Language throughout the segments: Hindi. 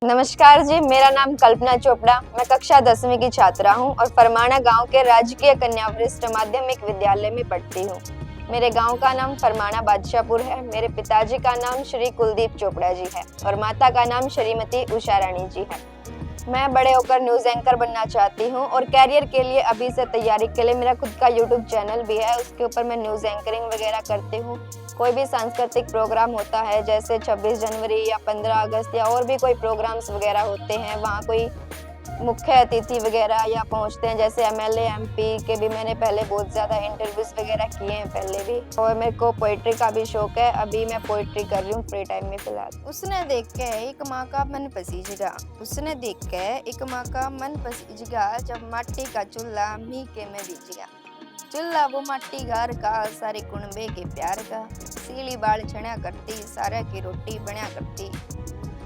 नमस्कार जी, मेरा नाम कल्पना चोपड़ा। मैं कक्षा 10वीं की छात्रा हूँ और फरमाना गांव के राजकीय कन्या वरिष्ठ माध्यमिक विद्यालय में पढ़ती हूँ। मेरे गांव का नाम फरमाना बादशाहपुर है। मेरे पिताजी का नाम श्री कुलदीप चोपड़ा जी है और माता का नाम श्रीमती उषा रानी जी है। मैं बड़े होकर न्यूज़ एंकर बनना चाहती हूँ और कैरियर के लिए अभी से तैयारी के लिए मेरा खुद का यूट्यूब चैनल भी है। उसके ऊपर मैं न्यूज़ एंकरिंग वगैरह करती हूँ। कोई भी सांस्कृतिक प्रोग्राम होता है जैसे 26 जनवरी या 15 अगस्त या और भी कोई प्रोग्राम्स वगैरह होते हैं, वहाँ कोई मुख्य अतिथि वगैरह या पहुँचते हैं, जैसे एमएलए एमपी के भी मैंने पहले बहुत ज़्यादा इंटरव्यूज़ वगैरह किए हैं पहले भी। और मेरे को पोइट्री का भी शौक है। अभी मैं पोइट्री कर रही हूँ फ्री टाइम में फिलहाल। उसने देख के एक माँ का मन पसीजेगा, उसने देख के एक माँ का मन पसीजेगा, जब माटी का चूल्हा मीके में बीजेगा। चूल्हा वो माटी घर का, सारे कुणबे के प्यार का, सीली बाल छण्या करती, सारे की रोटी बण्या करती।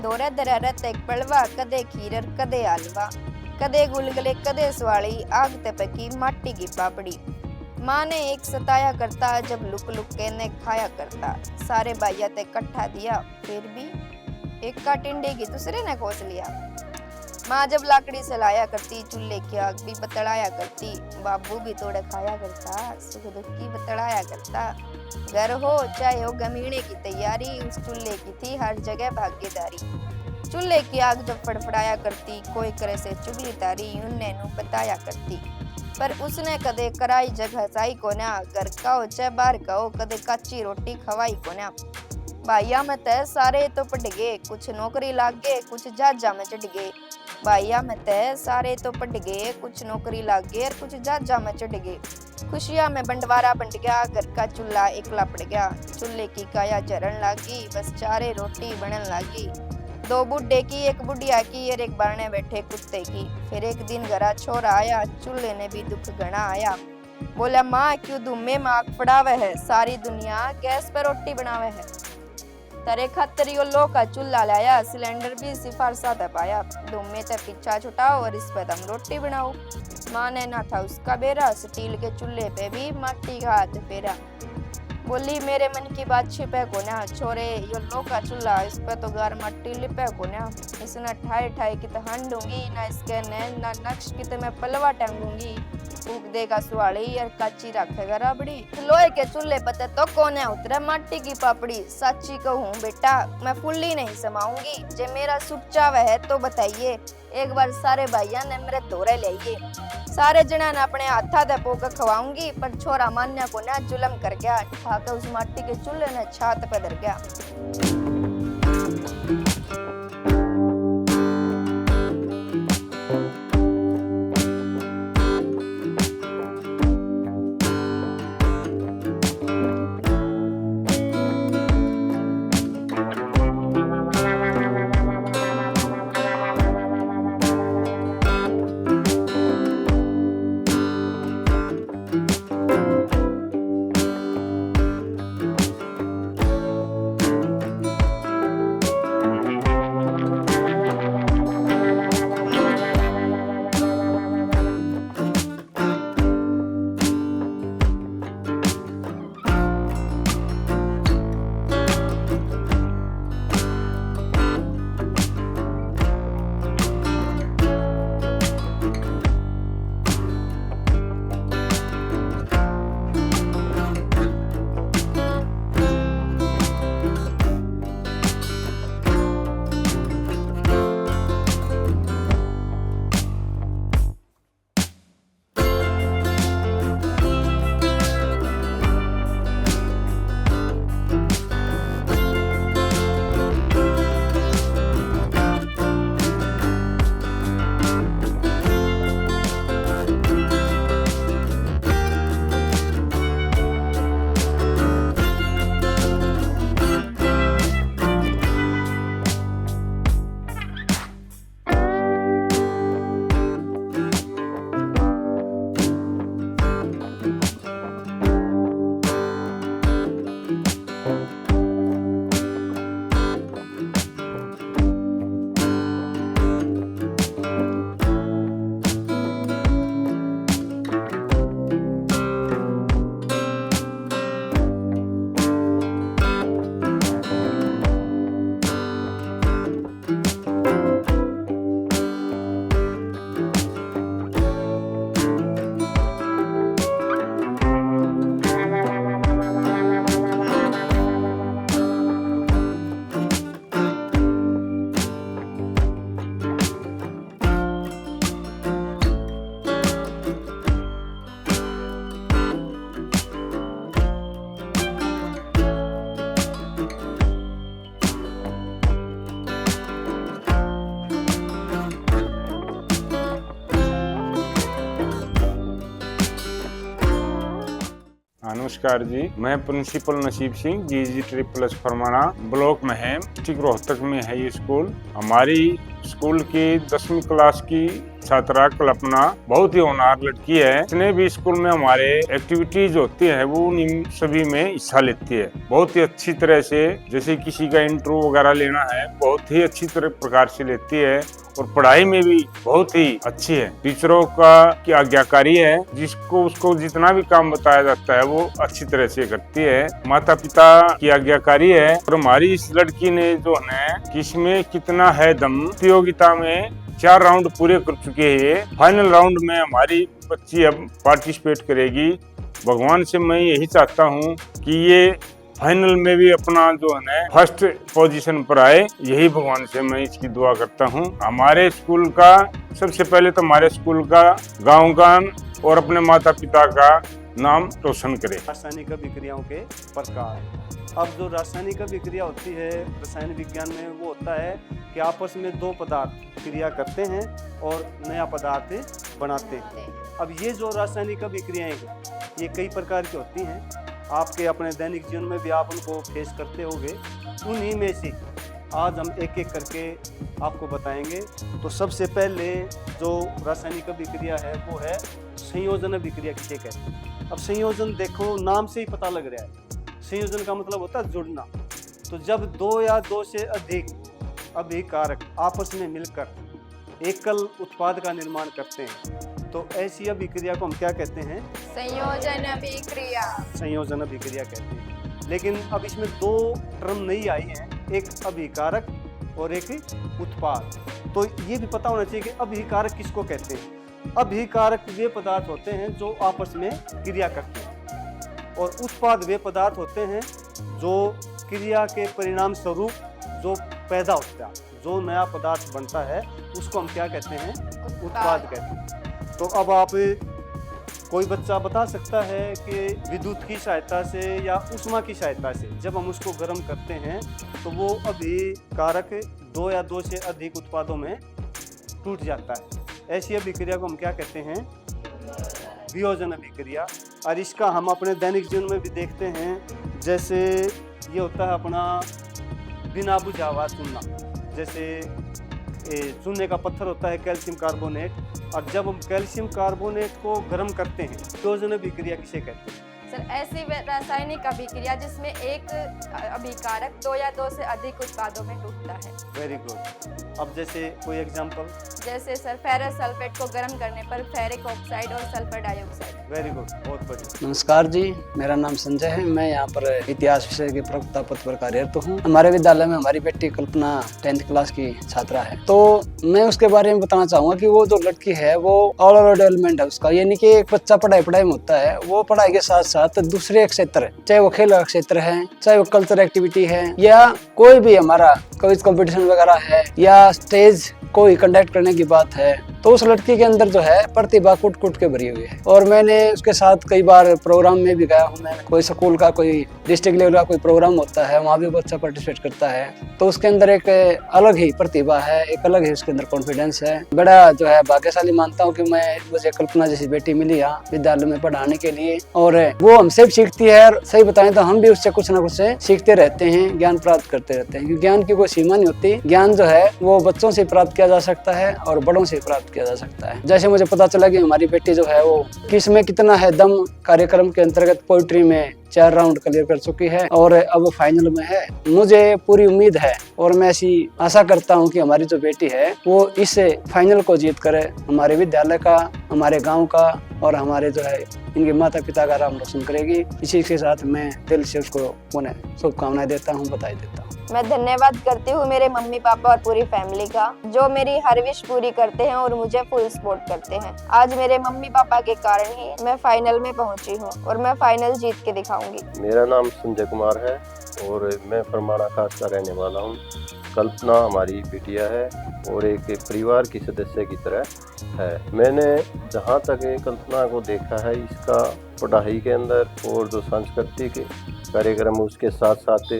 दोरे दरारत एक पड़वा, कदे खीरर कदे हलवा, कदे गुलगले कदे स्वाली, आग ते पकी माटी की पापड़ी। माँ ने एक सताया करता, जब लुक लुक के ने खाया करता। सारे भाइया ते कट्ठा दिया, फिर भी एक का टिंडे की दूसरे ने खोस लिया। माँ जब लाकड़ी से लाया करती, चूल्हे की आग भी बतड़ाया करती। बाबू भी थोड़ा खाया करता, सुख दुख की बतड़ाया करता। घर हो चाहे हो गमीने की तैयारी, उस चूल्हे की थी हर जगह भागीदारी। चूल्हे की आग जब फड़फड़ाया करती, कोई करे से चुगली तारी उन्ने नु बताया करती। पर उसने कदे कराई जगह साई को ना, घर का हो चाहे बाहर का हो, कदे कच्ची रोटी खवाई को ना। भाइया में तय सारे तो पढ़ गए, कुछ नौकरी लाग गए, कुछ जहाजा में चढ़ गए। भाइया में तय सारे तो पढ़ गए, कुछ नौकरी लाग गए और कुछ जहाजा में चढ़ गए। खुशियां में बंटवारा बंट गया, घर का चूल्हा एकला पड़ गया। चूल्हे की काया जरन लागी, बस चारे रोटी बनन लागी। दो बुढ़े की एक बुढ़िया की और एक बारने बैठे कुत्ते की। फिर एक दिन घरा छोरा आया, चूल्हे ने भी दुख घना आया। बोला माँ क्यों धुम्मे में आग पड़ावे है, सारी दुनिया गैस पर रोटी बनावे है। तेरे खातिर यो लो का चूल्हा लाया, सिलेंडर भी सिफारसा दबाया। धुम्मे ते पीछा छुटाओ और इस पे तुम रोटी बनाओ। माँ ने ना था उसका बेरा, स्टील के चूल्हे पे भी माटी का हाथ फेरा। बोली मेरे मन की बात छिपे को ना, छोरे यो लो का चूल्हा, इस पे तो गार मट्टी लिपे को ना। इसने ठाई ठाई की तो हांडूंगी, ना इसके नैन ना नक्श की तो मैं पलवा टांगूंगी। फूक देगा सुवाली और काची रखेगा राबड़ी। लोहे के चूल्हे पते तो कोने उतरे माटी की पापड़ी। साची कहूँ बेटा मैं फुल्ली नहीं समाऊंगी, जे मेरा सुख चावे है तो बताइए। एक बार सारे भाइया ने मेरे दौरे ले सारे जना ने अपने हाथा दे पोक खवाऊंगी, पर छोरा मान्या को ना जुलम कर गया, खाकर उस माटी के चूल्हे ने छात पे धर गया। नमस्कार जी, मैं प्रिंसिपल नसीब सिंह GG++ फरमाना ब्लॉक में है, डिस्ट्रिक्ट रोहतक में है ये स्कूल। हमारी स्कूल की 10वीं क्लास की छात्रा कल्पना बहुत ही होनहार लड़की है। जितने भी स्कूल में हमारे एक्टिविटीज होती है वो उन सभी में हिस्सा लेती है। बहुत ही अच्छी तरह से, जैसे किसी का इंटरव्यू वगैरह लेना है, बहुत ही अच्छी तरह प्रकार से लेती है और पढ़ाई में भी बहुत ही अच्छी है। टीचरों की आज्ञाकारी है, जिसको उसको जितना भी काम बताया जाता है वो अच्छी तरह से करती है। माता पिता की आज्ञाकारी है और हमारी इस लड़की ने जो है किसमें कितना है दम, प्रतियोगिता में 4 राउंड पूरे कर चुके हैं। फाइनल राउंड में हमारी बच्ची अब पार्टिसिपेट करेगी। भगवान से मैं यही चाहता हूँ कि ये फाइनल में भी अपना जो है फर्स्ट पोजीशन पर आए, यही भगवान से मैं इसकी दुआ करता हूँ। हमारे स्कूल का सबसे पहले तो हमारे स्कूल का गाँव का और अपने माता पिता का नाम रोशन करे। रासायनिक अभिक्रियाओं के प्रकार। अब जो रासायनिक अभिक्रिया होती है रसायन विज्ञान में, वो होता है कि आपस में 2 पदार्थ क्रिया करते हैं और नया पदार्थ बनाते हैं। अब ये जो रासायनिक अभिक्रियाएं ये कई प्रकार की होती हैं, आपके अपने दैनिक जीवन में भी आप उनको फेस करते होंगे। उन्हीं में से आज हम एक एक करके आपको बताएंगे। तो सबसे पहले जो रासायनिक अभिक्रिया है वो है संयोजन अभिक्रिया किसे कहते हैं। अब संयोजन देखो, नाम से ही पता लग रहा है, संयोजन का मतलब होता है जुड़ना। तो जब 2 या 2 से अधिक अभिकारक आपस में मिलकर एकल उत्पाद का निर्माण करते हैं, तो ऐसी अभिक्रिया को हम क्या कहते हैं? संयोजन अभिक्रिया। संयोजन अभिक्रिया कहते हैं। लेकिन अब इसमें 2 टर्म नहीं आई हैं, एक अभिकारक और एक उत्पाद। तो ये भी पता होना चाहिए कि अभिकारक किसको कहते हैं। अभिकारक वे पदार्थ होते हैं जो आपस में क्रिया करते हैं, और उत्पाद वे पदार्थ होते हैं जो क्रिया के परिणाम स्वरूप जो पैदा होता है, जो नया पदार्थ बनता है, उसको हम क्या कहते हैं? उत्पाद कहते हैं। तो अब आप, कोई बच्चा बता सकता है कि विद्युत की सहायता से या ऊष्मा की सहायता से जब हम उसको गर्म करते हैं तो वो अभिकारक 2 या 2 से अधिक उत्पादों में टूट जाता है। ऐसी अभिक्रिया को हम क्या कहते हैं? वियोजन अभिक्रिया। और इसका हम अपने दैनिक जीवन में भी देखते हैं। जैसे ये होता है अपना बिना बुझा हुआ चूना, जैसे चूने का पत्थर होता है कैल्शियम कार्बोनेट, और जब हम कैल्शियम कार्बोनेट को गर्म करते हैं, वियोजन अभिक्रिया किसे कहते हैं? सर, ऐसी रासायनिक अभिक्रिया जिसमें एक अभिकारक 2 या 2 से अधिक उत्पादों में टूटता है। Very good. अब जैसे कोई एग्जांपल? जैसे सर, फेरस सल्फेट को गर्म करने पर फेरिक ऑक्साइड और सल्फर डाइऑक्साइड। वेरी गुड, बहुत बढ़िया। नमस्कार जी, मेरा नाम संजय है। मैं यहाँ पर इतिहास विषय के प्रवक्ता पद पर कार्यरत हूँ। हमारे विद्यालय में हमारी बेटी कल्पना 10th क्लास की छात्रा है। तो मैं उसके बारे में बताना चाहूंगा कि वो जो लड़की है वो ऑल ओवर डेवलपमेंट है उसका, यानी कि एक बच्चा पढ़ाई में होता है, वो पढ़ाई के साथ साथ दूसरे क्षेत्र, चाहे वो खेल का क्षेत्र है, चाहे वो कल्चर एक्टिविटी है, या कोई भी हमारा क्विज कंपटीशन वगैरह है, या स्टेज कोई कंडक्ट करने की बात है, तो उस लड़की के अंदर जो है प्रतिभा कुट कुट के भरी हुई है। और मैंने उसके साथ कई बार प्रोग्राम में भी गया हूँ। मैं कोई स्कूल का, कोई डिस्ट्रिक्ट लेवल का कोई प्रोग्राम होता है, वहाँ भी बच्चा पार्टिसिपेट करता है, तो उसके अंदर एक अलग ही प्रतिभा है, एक अलग ही उसके अंदर कॉन्फिडेंस है। बड़ा जो है भाग्यशाली मानता हूँ कि मुझे कल्पना जैसी बेटी मिली यहाँ विद्यालय में पढ़ाने के लिए, और वो हमसे भी सीखती है। और सही बताएं तो हम भी उससे कुछ ना कुछ सीखते रहते हैं, ज्ञान प्राप्त करते रहते हैं, क्योंकि ज्ञान की कोई सीमा नहीं होती। ज्ञान जो है वो बच्चों से प्राप्त किया जा सकता है और बड़ों से प्राप्त किया जा सकता है। जैसे मुझे पता चला कि हमारी बेटी जो है वो किसमें कितना है दम, कार्यक्रम के अंतर्गत पोइट्री में 4 राउंड क्लियर कर चुकी है और अब फाइनल में है। मुझे पूरी उम्मीद है और मैं ऐसी आशा करता हूं कि हमारी जो बेटी है वो इस फाइनल को जीत कर हमारे विद्यालय का, हमारे गांव का और हमारे जो है इनके माता पिता का नाम रोशन करेगी। इसी के साथ मैं दिल से उसको पुनः शुभकामनाएं देता हूँ, बधाई देता हूँ। मैं धन्यवाद करती हूँ मेरे मम्मी पापा और पूरी फैमिली का, जो मेरी हर विश पूरी करते हैं और मुझे फुल सपोर्ट करते हैं। आज मेरे मम्मी पापा के कारण ही मैं फाइनल में पहुंची हूँ और मैं फाइनल जीत के दिखाऊंगी। मेरा नाम संजय कुमार है और मैं फरमाना खास का रहने वाला हूँ। कल्पना हमारी बिटिया है और एक परिवार की सदस्य की तरह है। मैंने जहाँ तक कल्पना को देखा है, इसका पढ़ाई के अंदर और जो सांस्कृतिक कार्यक्रम उसके साथ साथ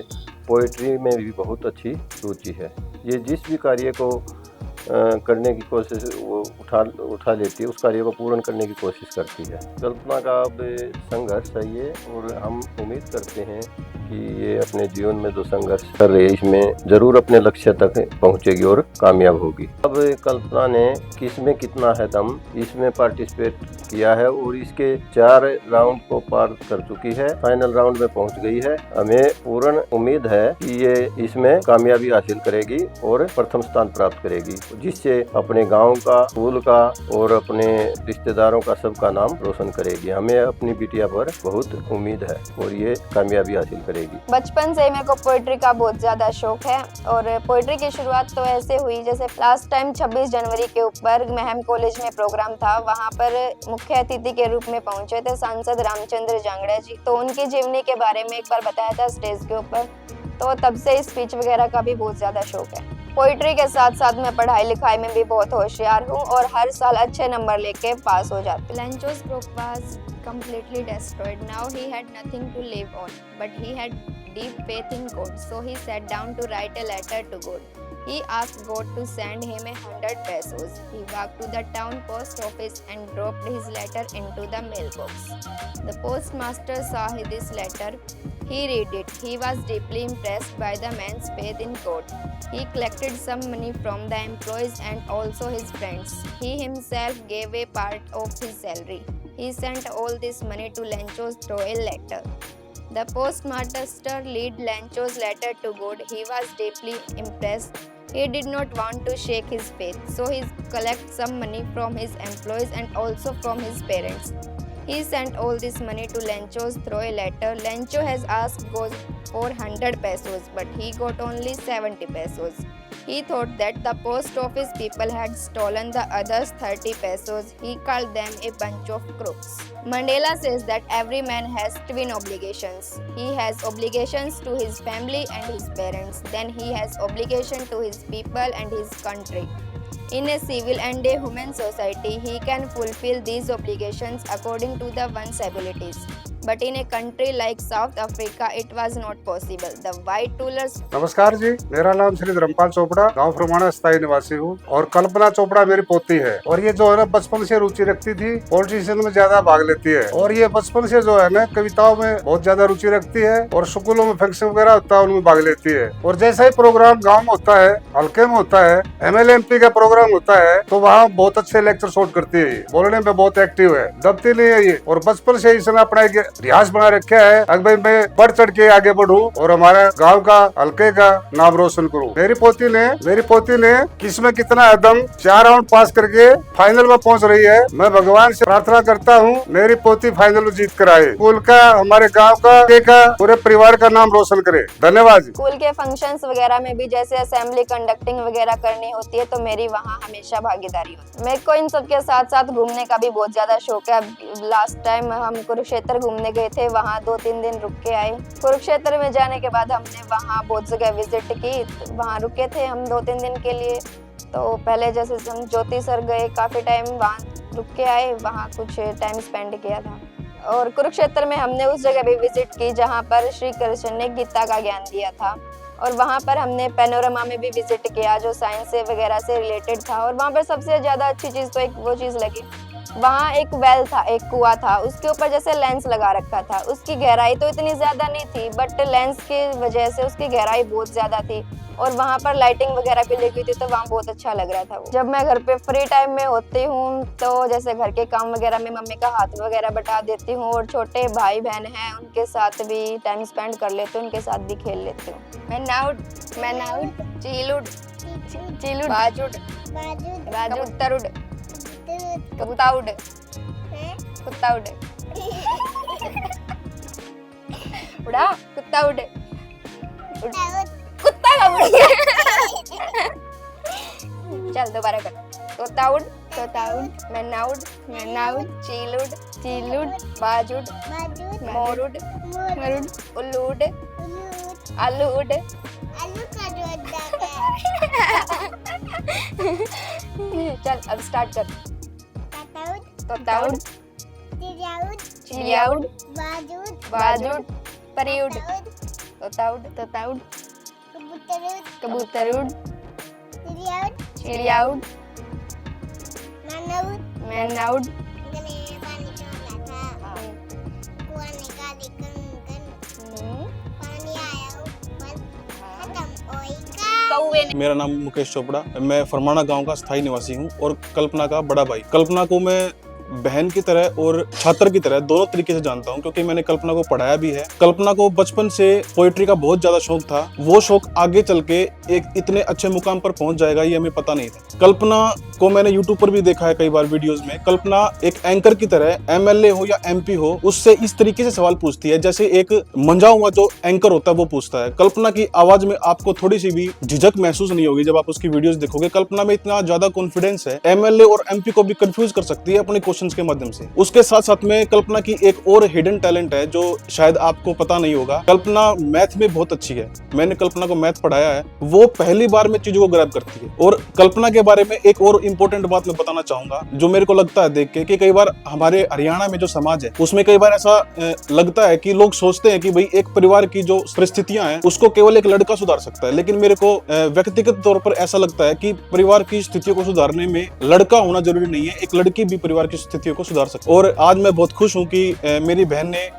पोइट्री में भी बहुत अच्छी रुचि है। ये जिस भी कार्य को करने की कोशिश वो उठा लेती है, उस कार्य को पूर्ण करने की कोशिश करती है। कल्पना का अब संघर्ष है ये, और हम उम्मीद करते हैं कि ये अपने जीवन में जो संघर्ष कर रही है इसमें जरूर अपने लक्ष्य तक पहुंचेगी और कामयाब होगी। अब कल्पना ने किसमें कितना है दम इसमें पार्टिसिपेट किया है और इसके 4 राउंड को पार कर चुकी है, फाइनल राउंड में पहुंच गई है। हमें पूर्ण उम्मीद है कि ये इसमें कामयाबी हासिल करेगी और प्रथम स्थान प्राप्त करेगी, जिससे अपने गांव का, स्कूल का और अपने रिश्तेदारों का सबका नाम रोशन करेगी। हमें अपनी बिटिया पर बहुत उम्मीद है और ये कामयाबी हासिल करेगी। बचपन से ही मेरे को पोइट्री का बहुत ज्यादा शौक है और पोइट्री की शुरुआत तो ऐसे हुई जैसे लास्ट टाइम 26 जनवरी के ऊपर महम कॉलेज में प्रोग्राम था, वहाँ पर मुख्य अतिथि के रूप में पहुंचे थे सांसद रामचंद्र जांगड़ा जी। तो उनकी जीवनी के बारे में एक बार बताया था स्टेज के ऊपर, तो तब से स्पीच वगैरह का भी बहुत ज्यादा शौक है। पोइट्री के साथ साथ मैं पढ़ाई लिखाई में भी बहुत होशियार हूँ और हर साल अच्छे नंबर लेके पास हो जाती हूँ। Lencho's group was completely destroyed. Now he had nothing to live on, but he had deep faith in God. So he sat down to write a letter to God. He asked God to send him 100 pesos. He walked to the town post office and dropped his letter into the mailbox. The postmaster saw this letter. He read it. He was deeply impressed by the man's faith in God. He collected some money from the employees and also his friends. He himself gave a part of his salary. He sent all this money to Lencho's through a letter. The postmaster read Lencho's letter to God. He was deeply impressed. He did not want to shake his faith, so he collected some money from his employees and also from his parents. He sent all this money to Lencho's through a letter. Lencho has asked God for 100 pesos, but he got only 70 pesos. He thought that the post office people had stolen the others 30 pesos. He called them a bunch of crooks. Mandela says that every man has twin obligations. He has obligations to his family and his parents. Then he has obligation to his people and his country. In a civil and a human society, he can fulfill these obligations according to the one's abilities. But in a country like South Africa, it was not possible. The white rulers. नमस्कार जी, मेरा नाम श्री धर्मपाल चोपड़ा, गांव फरमाना स्थायी निवासी हूँ और कल्पना चोपड़ा मेरी पोती है। और ये जो है ना बचपन से रुचि रखती थी, पॉलिटिशियन में ज्यादा भाग लेती है और ये बचपन से जो है ना कविताओं में बहुत ज्यादा रुचि रखती है और स्कूलों में फंक्शन वगैरह होता है उनमें भाग लेती है। और जैसा ही प्रोग्राम गाँव में होता है, हल्के में होता है, MLA MP का प्रोग्राम होता है तो वहाँ बहुत अच्छे लेक्चर शॉट करती है, बोलने में बहुत एक्टिव है, दबती नहीं है ये। और बचपन से इसने अपना रियाज बना रखा है अगर भाई मैं बढ़ चढ़ के आगे बढ़ूं और हमारे गांव का, हल्के का नाम रोशन करूं। मेरी पोती ने किसमें कितना दम 4 राउंड पास करके फाइनल में पहुंच रही है। मैं भगवान से प्रार्थना करता हूं मेरी पोती फाइनल में जीत कर आए, स्कूल का, हमारे गाँव का, पूरे परिवार का नाम रोशन करे। धन्यवाद। स्कूल के फंक्शंस वगैरह में भी जैसे असेंबली कंडक्टिंग वगैरह करनी होती है तो मेरी वहाँ हमेशा भागीदारी होती है। मेरे को इन सब के साथ साथ घूमने का भी बहुत ज्यादा शौक है। लास्ट टाइम हम कुरुक्षेत्र घूमने गए थे, वहाँ 2-3 दिन रुक के आए। कुरुक्षेत्र में जाने के बाद हमने वहाँ बहुत जगह विजिट की, वहाँ रुके थे हम 2-3 दिन के लिए। तो पहले जैसे हम ज्योतिसर गए, काफी टाइम वहाँ रुक के आए, वहाँ कुछ टाइम स्पेंड किया था। और कुरुक्षेत्र में हमने उस जगह भी विजिट की जहाँ पर श्री कृष्ण ने गीता का ज्ञान दिया था। और वहाँ पर हमने पैनोरमा में भी विजिट किया जो साइंस से वगैरह से रिलेटेड था। और वहाँ पर सबसे ज्यादा अच्छी चीज तो एक वो चीज लगी, वहाँ एक वेल था, एक कुआं था, उसके ऊपर जैसे लेंस लगा रखा था। उसकी गहराई तो इतनी ज्यादा नहीं थी बट लेंस की वजह से उसकी गहराई बहुत ज्यादा थी। और वहाँ पर लाइटिंग वगैरह भी लगी थी तो वहाँ बहुत अच्छा लग रहा था वो। जब मैं घर पे फ्री टाइम में होती हूँ तो जैसे घर के काम वगैरह में मम्मी का हाथ वगैरह बटा देती हूँ और छोटे भाई बहन हैं उनके साथ भी टाइम स्पेंड कर लेती हूँ, उनके साथ भी खेल लेती हूँ। मैनाउड, चीलुड, बाजुड, कबूतरुड, कुत्ताउड, उड़ा, कुत्ताउड, कुत्ता का उड़ गया। चल दोबारा कर। तोताउड, मैनाउड, चीलुड, बाजुड, मोरुड, उल्लूड, आलूड। चल अब स्टार्ट कर। तोताउड, चिड़ियाउड, बाजुड, परिउड, तोताउड, कबूतरुड, चिड़ियाउड, मैं नाउड कौवे ने मेरा नाम मुकेश चोपड़ा, मैं फरमाना गांव का स्थायी निवासी हूं और कल्पना का बड़ा भाई। कल्पना को मैं बहन की तरह और छात्र की तरह दोनों तरीके से जानता हूं, क्योंकि मैंने कल्पना को पढ़ाया भी है। कल्पना को बचपन से पोएट्री का बहुत ज्यादा शौक था। वो शौक आगे चल के एक इतने अच्छे मुकाम पर पहुंच जाएगा ये हमें पता नहीं था। कल्पना को मैंने यूट्यूब पर भी देखा है कई बार वीडियोस में। कल्पना एक एंकर की तरह एमएलए हो या एमपी हो, उससे इस तरीके से सवाल पूछती है जैसे एक मंजा हुआ जो एंकर होता है वो पूछता है। कल्पना की आवाज में आपको थोड़ी सी भी झिझक महसूस नहीं होगी जब आप उसकी वीडियोस देखोगे। कल्पना में इतना ज्यादा कॉन्फिडेंस है, एमएलए और एमपी को भी कंफ्यूज कर सकती है अपने क्वेश्चंस के माध्यम से। उसके साथ साथ में कल्पना की एक और हिडन टैलेंट है जो शायद आपको पता नहीं होगा। कल्पना मैथ में बहुत अच्छी है। मैंने कल्पना को मैथ पढ़ाया है। वो पहली बार में चीजों को ग्रैब करती है। और कल्पना के बारे में एक और इम्पोर्टेंट बात मैं बताना चाहूंगा जो मेरे को लगता है देख के कि कई बार हमारे हरियाणा में जो समाज है उसमें कई बार ऐसा लगता है कि लोग सोचते हैं कि भाई एक परिवार की जो परिस्थितियां हैं उसको केवल एक लड़का सुधार सकता है। लेकिन मेरे को व्यक्तिगत तौर पर ऐसा लगता है कि परिवार की स्थितियों को सुधारने में लड़का होना जरूरी नहीं है, एक लड़की भी परिवार की स्थितियों को सुधार सकती है। और आज मैं बहुत खुश हूं कि मेरी बहन ने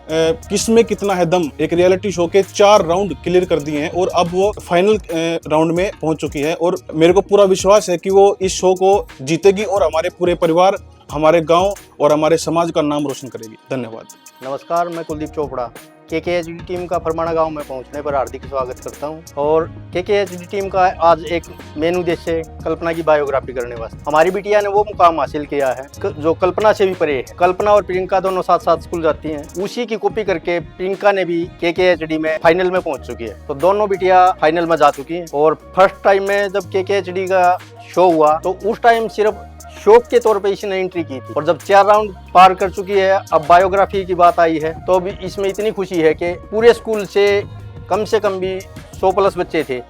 किसमें कितना है दम एक रियलिटी शो के 4 राउंड क्लियर कर दिए हैं और अब वो फाइनल राउंड में पहुंच चुकी है। और मेरे को पूरा विश्वास है कि वो इस शो को जीतेगी और हमारे पूरे परिवार, हमारे गांव और हमारे समाज का नाम रोशन करेगी। धन्यवाद। नमस्कार, मैं कुलदीप चोपड़ा केकेएचडी टीम का फरमाना गांव में पहुंचने पर हार्दिक स्वागत करता हूं। और केकेएचडी टीम का आज एक मेन उद्देश्य है कल्पना की बायोग्राफी करने वास्ते। हमारी बिटिया ने वो मुकाम हासिल किया है जो कल्पना से भी परे है। कल्पना और प्रियंका दोनों साथ साथ स्कूल जाती हैं। उसी की कॉपी करके प्रियंका ने भी केकेएचडी में फाइनल में पहुंच चुकी है। तो दोनों बिटिया फाइनल में जा चुकी है। और फर्स्ट टाइम में जब केकेएचडी का शो हुआ तो उस टाइम सिर्फ शौक के तौर पे इसने एंट्री की थी। और जब 4 राउंड पार कर चुकी है, अब बायोग्राफी की बात आई है, तो अभी इसमें इतनी खुशी है कि पूरे स्कूल से कम भी 100+ बच्चे थे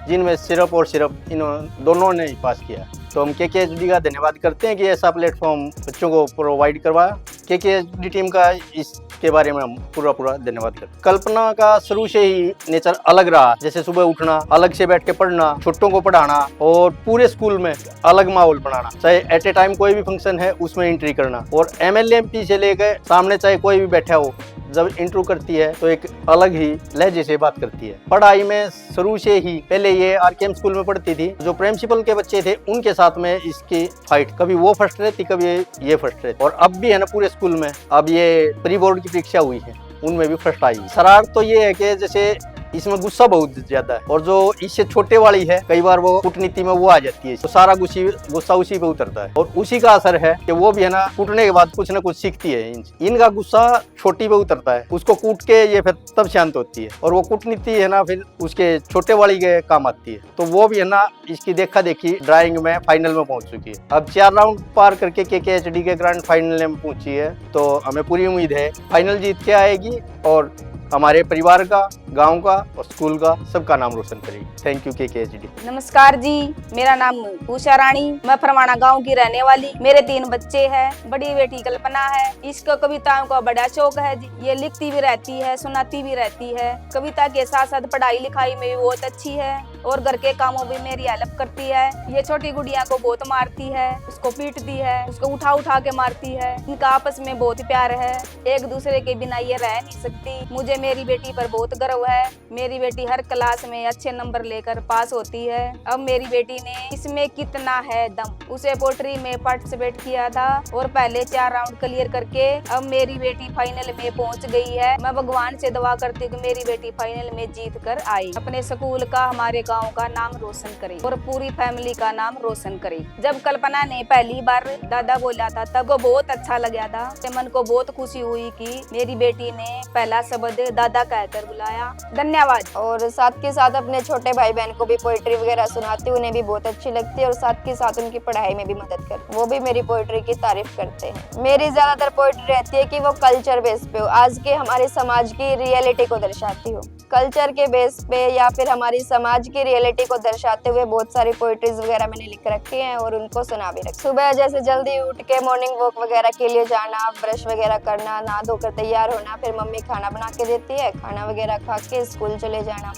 जिनमें सिर्फ और सिर्फ इन दोनों ने ही पास किया। तो हम केकेएचडी का धन्यवाद करते हैं कि ऐसा प्लेटफॉर्म बच्चों को प्रोवाइड करवाया। केकेएचडी टीम का इसके बारे में हम पूरा धन्यवाद करते हैं। कल्पना का शुरू से ही नेचर अलग रहा, जैसे सुबह उठना, अलग से बैठ के पढ़ना, छोटों को पढ़ाना और पूरे स्कूल में अलग माहौल बनाना। चाहे एट ए टाइम कोई भी फंक्शन है उसमें एंट्री करना। और एमएलए एमपी से लेकर सामने चाहे कोई भी बैठा हो, जब इंट्रो करती है तो एक अलग ही लहजे से बात करती है। पढ़ाई में शुरू से ही पहले ये आरकेएम स्कूल में पढ़ती थी। जो प्रिंसिपल के बच्चे थे उनके साथ में इसकी फाइट, कभी वो फर्स्ट रहती कभी ये फर्स्ट रहती। और अब भी है ना पूरे स्कूल में, अब ये प्री बोर्ड की परीक्षा हुई है उनमें भी फर्स्ट आई। शरारत तो ये है कि जैसे इसमें गुस्सा बहुत ज्यादा है। और जो इससे छोटे वाली है कई बार वो कूटनीति में वो आ जाती है, तो सारा गुस्सा उसी पे उतरता है। और उसी का असर है कि वो भी है ना कूटने के बाद कुछ ना कुछ सीखती है। इनका गुस्सा छोटी पे उतरता है, उसको कूट के ये फिर तब शांत होती है। और वो कूटनीति है ना फिर उसके छोटे वाली के काम आती है। तो वो भी है ना इसकी देखा देखी ड्राइंग में फाइनल में पहुंच चुकी है। अब 4 राउंड पार करके केकेएचडी के ग्रैंड फाइनल में पहुंची है। तो हमें पूरी उम्मीद है फाइनल जीत के आएगी और हमारे परिवार का, गांव का और स्कूल का सबका नाम रोशन करेगी। Thank you KKHD. नमस्कार जी, मेरा नाम उषा रानी, मैं फरमाना गांव की रहने वाली। मेरे 3 बच्चे हैं। बड़ी बेटी कल्पना है, इसको कविताओं का बड़ा शौक है जी। ये लिखती भी रहती है, सुनाती भी रहती है। कविता के साथ साथ पढ़ाई लिखाई में भी बहुत अच्छी है और घर के कामों में मेरी हेल्प करती है। ये छोटी गुड़िया को बहुत मारती है, उसको पीटती है, उसको उठा के मारती है। इनका आपस में बहुत प्यार है, एक दूसरे के बिना ये रह नहीं सकती। मुझे मेरी बेटी पर बहुत गर्व है। मेरी बेटी हर क्लास में अच्छे नंबर लेकर पास होती है। अब मेरी बेटी ने इसमें कितना है दम, उसे पोएट्री में पार्टिसिपेट किया था और पहले 4 राउंड क्लियर करके अब मेरी बेटी फाइनल में पहुंच गई है। मैं भगवान से दुआ करती हूँ कि मेरी बेटी फाइनल में जीत कर आए, अपने स्कूल का, हमारे गांव का नाम रोशन करे और पूरी फैमिली का नाम रोशन करे। जब कल्पना ने पहली बार दादा बोला था तब वो बहुत अच्छा लगा था। मन को बहुत खुशी हुई कि मेरी बेटी ने पहला शब्द दादा कहकर बुलाया। धन्यवाद। और साथ के साथ अपने छोटे भाई बहन को भी पोएट्री वगैरह सुनाती हूँ, उन्हें भी बहुत अच्छी लगती है और साथ के साथ उनकी पढ़ाई में भी मदद करती, वो भी मेरी पोएट्री की तारीफ करते हैं। मेरी ज्यादातर पोएट्री रहती है कि वो कल्चर बेस पे हो, आज के हमारे समाज की रियलिटी को दर्शाती हो। कल्चर के बेस पे या फिर हमारी समाज की रियलिटी को दर्शाते हुए बहुत सारी पोएट्रीज वगैरह मैंने लिख रखी हैं और उनको सुना भी रखी। सुबह जैसे जल्दी उठ के मॉर्निंग वॉक वगैरह के लिए जाना, ब्रश वगैरह करना, नहा धोकर तैयार होना, फिर मम्मी खाना बना के देती है, खाना वगैरह खा के स्कूल चले जाना।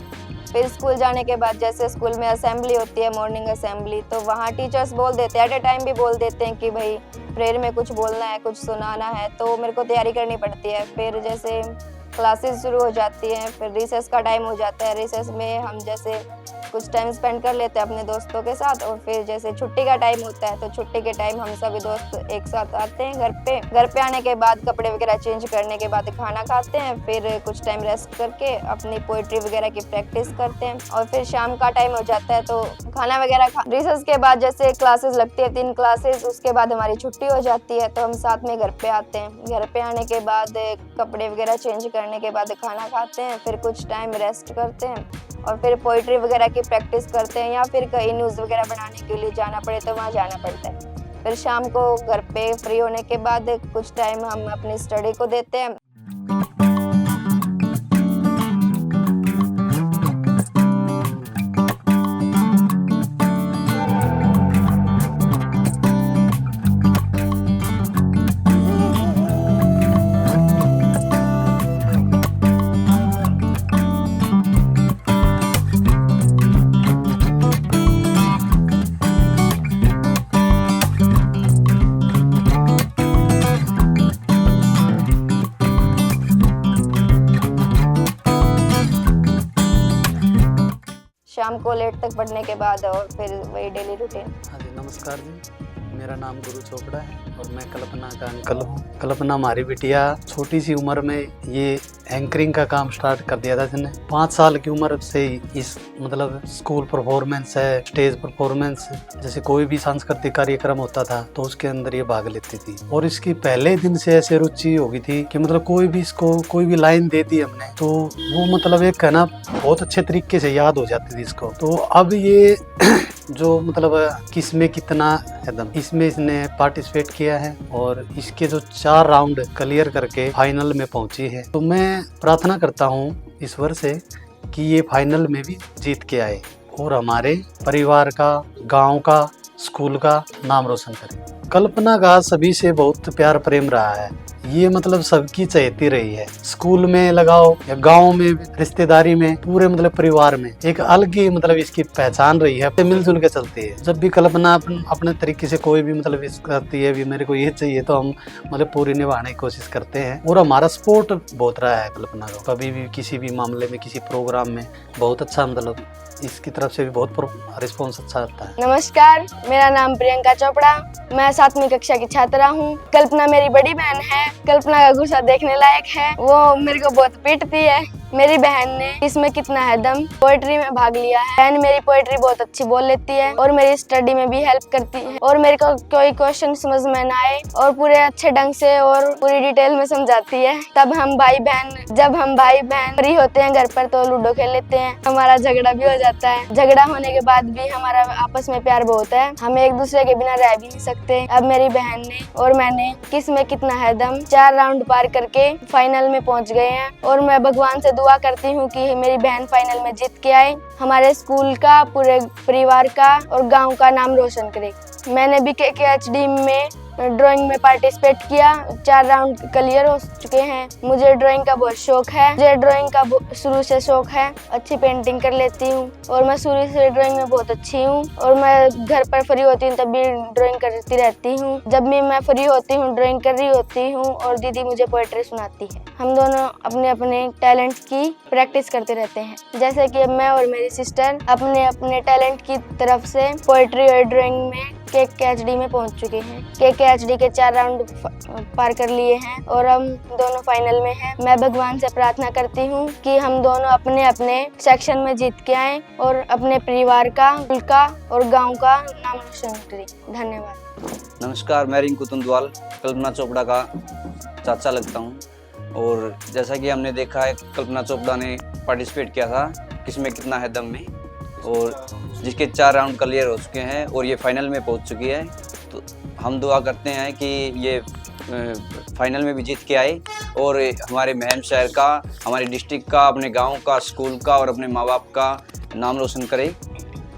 फिर स्कूल जाने के बाद जैसे स्कूल में असेंबली होती है, मॉर्निंग असेंबली, तो वहाँ टीचर्स बोल देते हैं, एट ए टाइम भी बोल देते हैं कि भाई प्रेयर में कुछ बोलना है, कुछ सुनाना है, तो मेरे को तैयारी करनी पड़ती है। फिर जैसे क्लासेस शुरू हो जाती हैं, फिर रिसेस का टाइम हो जाता है। रिसेस में हम जैसे कुछ टाइम स्पेंड कर लेते हैं अपने दोस्तों के साथ, और फिर जैसे छुट्टी का टाइम होता है तो छुट्टी के टाइम हम सभी दोस्त एक साथ आते हैं घर पे। घर पे आने के बाद कपड़े वगैरह चेंज करने के बाद खाना खाते हैं, फिर कुछ टाइम रेस्ट करके अपनी पोइट्री वगैरह की प्रैक्टिस करते हैं, और फिर शाम का टाइम हो जाता है तो खाना वगैरह रिसेस के बाद जैसे क्लासेस लगती है 3 क्लासेस, उसके बाद हमारी छुट्टी हो जाती है तो हम साथ में घर पे आते हैं। घर पे आने के बाद कपड़े वगैरह चेंज करने के बाद खाना खाते हैं, फिर कुछ टाइम रेस्ट करते हैं, और फिर पोइट्री वगैरह की प्रैक्टिस करते हैं, या फिर कहीं न्यूज़ वगैरह बनाने के लिए जाना पड़े तो वहाँ जाना पड़ता है। फिर शाम को घर पे फ्री होने के बाद कुछ टाइम हम अपनी स्टडी को देते हैं। शाम को लेट तक पढ़ने के बाद और फिर वही डेली रूटीन। हाँ जी, नमस्कार जी, मेरा नाम गुरु चोपड़ा है और मैं कल्पना का अंकल हूँ। कल्पना हमारी बिटिया छोटी सी उम्र में ये एंकरिंग का काम स्टार्ट कर दिया था इसने। 5 साल की उम्र से ही इस मतलब स्कूल परफॉर्मेंस है, स्टेज परफॉर्मेंस, जैसे कोई भी सांस्कृतिक कार्यक्रम होता था तो उसके अंदर ये भाग लेती थी। और इसकी पहले दिन से ऐसे रुचि हो गई थी कि मतलब कोई भी इसको कोई भी लाइन दे दी हमने तो वो मतलब एक कहना बहुत अच्छे तरीके से याद हो जाती थी इसको। तो अब ये जो मतलब किसमें कितना एकदम इसमें इसने पार्टिसिपेट किया है और इसके जो 4 राउंड क्लियर करके फाइनल में पहुंची है। तो मैं प्रार्थना करता हूं ईश्वर से कि ये फाइनल में भी जीत के आए और हमारे परिवार का, गांव का, स्कूल का नाम रोशन करे। कल्पना का सभी से बहुत प्यार प्रेम रहा है, ये मतलब सबकी चहेती रही है। स्कूल में लगाओ या गांव में, रिश्तेदारी में, पूरे मतलब परिवार में एक अलग ही मतलब इसकी पहचान रही है। मिलजुल के चलती है। जब भी कल्पना अपने तरीके से कोई भी मतलब करती है भी मेरे को ये चाहिए तो हम मतलब पूरी निभाने की कोशिश करते हैं। और हमारा सपोर्ट बहुत रहा है कल्पना को, कभी भी किसी भी मामले में, किसी प्रोग्राम में बहुत अच्छा मतलब इसकी तरफ से भी बहुत रिस्पॉन्स अच्छा आता है। नमस्कार, मेरा नाम प्रियंका चोपड़ा, मैं 7वीं कक्षा की छात्रा हूँ। कल्पना मेरी बड़ी बहन है। कल्पना का गुस्सा देखने लायक है, वो मेरे को बहुत पीटती है। मेरी बहन ने इसमें कितना है दम पोएट्री में भाग लिया है। बहन मेरी पोएट्री बहुत अच्छी बोल लेती है और मेरी स्टडी में भी हेल्प करती है, और मेरे को कोई क्वेश्चन समझ में ना आए और पूरे अच्छे ढंग से और पूरी डिटेल में समझाती है। जब हम भाई बहन फ्री होते हैं घर पर तो लूडो खेल लेते हैं। हमारा झगड़ा भी हो जाता है। झगड़ा होने के बाद भी हमारा आपस में प्यार बहुत है, हम एक दूसरे के बिना रह भी नहीं सकते। अब मेरी बहन ने और मैंने किसमें कितना है दम 4 राउंड पार करके फाइनल में पहुंच गए हैं, और मैं भगवान से दुआ करती हूँ कि मेरी बहन फाइनल में जीत के आए, हमारे स्कूल का, पूरे परिवार का और गांव का नाम रोशन करे। मैंने भी KKHD में ड्राइंग में पार्टिसिपेट किया। 4 राउंड क्लियर हो चुके हैं। मुझे ड्राइंग का बहुत शौक है। मुझे ड्राइंग का शुरू से शौक है। अच्छी पेंटिंग कर लेती हूँ और मैं शुरू से ड्राइंग में बहुत अच्छी हूँ, और मैं घर पर फ्री होती हूँ तब भी ड्राइंग करती रहती हूँ। जब भी मैं फ्री होती हूँ ड्राइंग कर रही होती हूँ और दीदी मुझे पोएट्री सुनाती है। हम दोनों अपने अपने टैलेंट की प्रैक्टिस करते रहते हैं। जैसे कि मैं और मेरी सिस्टर अपने अपने टैलेंट की तरफ से पोएट्री और ड्राइंग में KKHD में पहुंच चुके हैं। KKHD के 4 राउंड पार कर लिए हैं और हम दोनों फाइनल में हैं। मैं भगवान से प्रार्थना करती हूं कि हम दोनों अपने अपने सेक्शन में जीत के आएं और अपने परिवार का, स्कूल का और गांव का नाम रोशन करें। धन्यवाद। नमस्कार, मैं रिंकू तुंदवाल कल्पना चोपड़ा का चाचा लगता हूं, और जैसा कि हमने देखा है कल्पना चोपड़ा ने पार्टिसिपेट किया था किसमें कितना है दम में, और जिसके 4 राउंड क्लियर हो चुके हैं और ये फाइनल में पहुंच चुकी है। तो हम दुआ करते हैं कि ये फाइनल में भी जीत के आए और हमारे महम शहर का, हमारे डिस्ट्रिक्ट का, अपने गांव का, स्कूल का और अपने माँ बाप का नाम रोशन करे।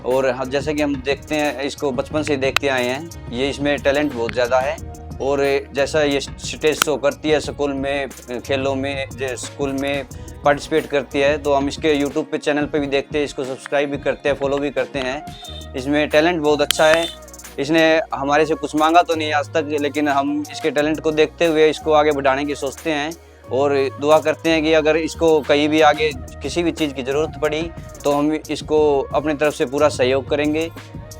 और जैसे कि हम देखते हैं, इसको बचपन से देखते आए हैं, ये इसमें टैलेंट बहुत ज़्यादा है और जैसा ये स्टेज शो करती है स्कूल में, खेलों में, स्कूल में पार्टिसिपेट करती है, तो हम इसके यूट्यूब पे चैनल पे भी देखते हैं, इसको सब्सक्राइब भी करते हैं, फॉलो भी करते हैं। इसमें टैलेंट बहुत अच्छा है। इसने हमारे से कुछ मांगा तो नहीं आज तक, लेकिन हम इसके टैलेंट को देखते हुए इसको आगे बढ़ाने की सोचते हैं और दुआ करते हैं कि अगर इसको कहीं भी आगे किसी भी चीज़ की ज़रूरत पड़ी तो हम इसको अपनी तरफ से पूरा सहयोग करेंगे।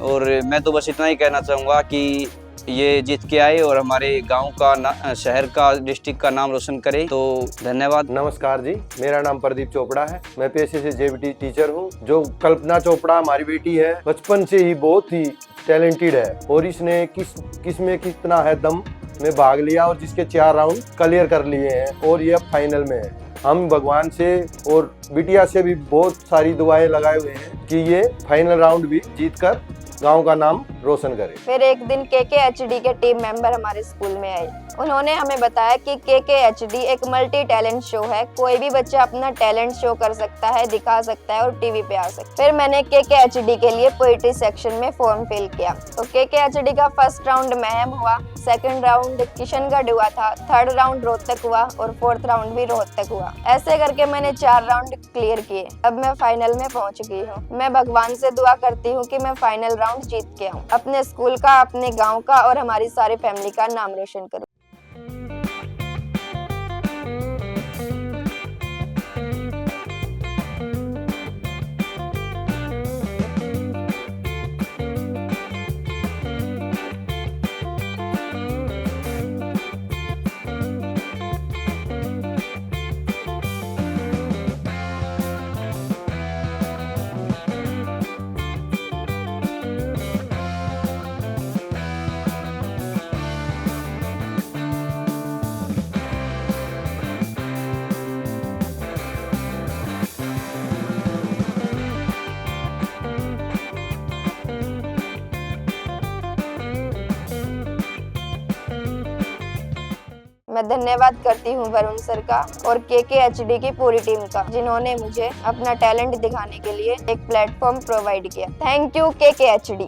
और मैं तो बस इतना ही कहना चाहूँगा कि ये जीत के आए और हमारे गांव का, शहर का, डिस्ट्रिक्ट का नाम रोशन करे। तो धन्यवाद। नमस्कार जी, मेरा नाम प्रदीप चोपड़ा है। मैं पेशे से जेबीटी टीचर हूँ। जो कल्पना चोपड़ा हमारी बेटी है, बचपन से ही बहुत ही टैलेंटेड है और इसने किस में कितना है दम में भाग लिया और जिसके 4 राउंड क्लियर कर लिए हैं और ये अब फाइनल में है। हम भगवान से और बिटिया से भी बहुत सारी दुआएं लगाए हुए हैं कि ये फाइनल राउंड भी जीतकर गांव का नाम रोशन करे। फिर एक दिन KKHD के टीम मेंबर हमारे स्कूल में आए। उन्होंने हमें बताया कि KKHD एक मल्टी टैलेंट शो है, कोई भी बच्चा अपना टैलेंट शो कर सकता है, दिखा सकता है और टीवी पे आ सकता है। फिर मैंने KKHD के लिए पोएट्री सेक्शन में फॉर्म फिल किया। तो KKHD का फर्स्ट राउंड महम हुआ, सेकंड राउंड किशनगढ़ हुआ था, थर्ड राउंड रोहतक हुआ और फोर्थ राउंड भी रोहतक हुआ। ऐसे करके मैंने 4 राउंड क्लियर किए। अब मैं फाइनल में पहुंच गई हूँ। मैं भगवान से दुआ करती हूँ कि मैं फाइनल राउंड जीत के आऊँ, अपने स्कूल का, अपने गाँव का और हमारी सारी फैमिली का नाम रोशन करूँ। मैं धन्यवाद करती हूँ वरुण सर का और KKHD की पूरी टीम का, जिन्होंने मुझे अपना टैलेंट दिखाने के लिए एक प्लेटफॉर्म प्रोवाइड किया। Thank you KKHD।